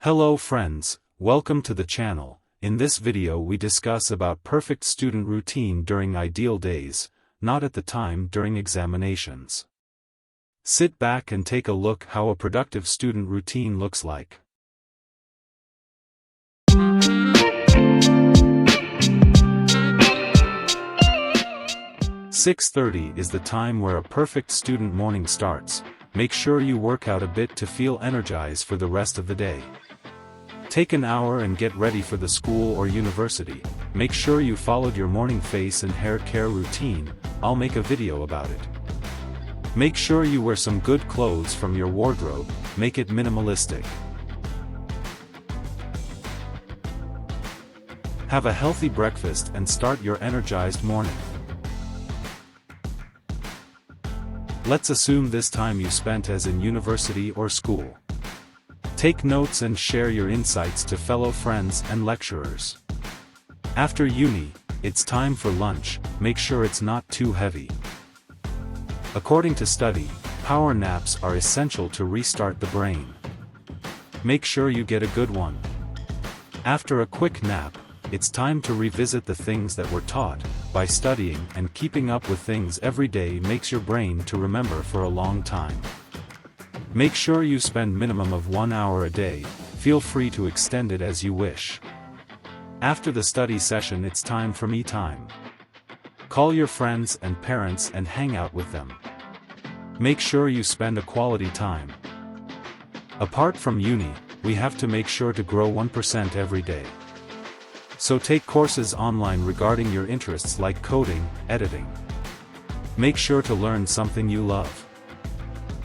Hello friends, welcome to the channel. In this video we discuss about perfect student routine during ideal days, not at the time during examinations. Sit back and take a look how a productive student routine looks like. "6:30 is the time where a perfect student morning starts. Make sure you work out a bit to feel energized for the rest of the day. Take an hour and get ready for the school or university. Make sure you followed your morning face and hair care routine. I'll make a video about it. Make sure you wear some good clothes from your wardrobe, make it minimalistic. Have a healthy breakfast and start your energized morning. Let's assume this time you spent as in university or school. Take notes and share your insights to fellow friends and lecturers. After uni, it's time for lunch, make sure it's not too heavy. According to study, power naps are essential to restart the brain. Make sure you get a good one. After a quick nap, it's time to revisit the things that were taught. By studying and keeping up with things every day makes your brain to remember for a long time. Make sure you spend minimum of 1 hour a day, feel free to extend it as you wish. After the study session it's time for me time. Call your friends and parents and hang out with them. Make sure you spend a quality time. Apart from uni, we have to make sure to grow 1% every day. So take courses online regarding your interests like coding, editing. Make sure to learn something you love.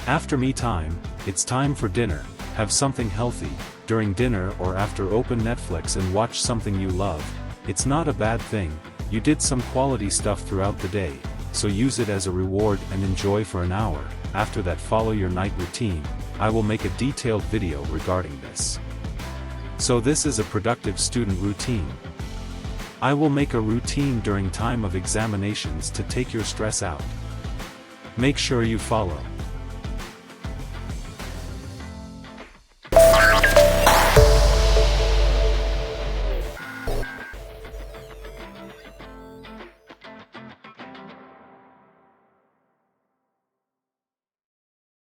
After me time, it's time for dinner. Have something healthy. During dinner or after open Netflix and watch something you love. It's not a bad thing, you did some quality stuff throughout the day, so use it as a reward and enjoy for an hour. After that follow your night routine. I will make a detailed video regarding this. So this is a productive student routine. I will make a routine during time of examinations to take your stress out. Make sure you follow.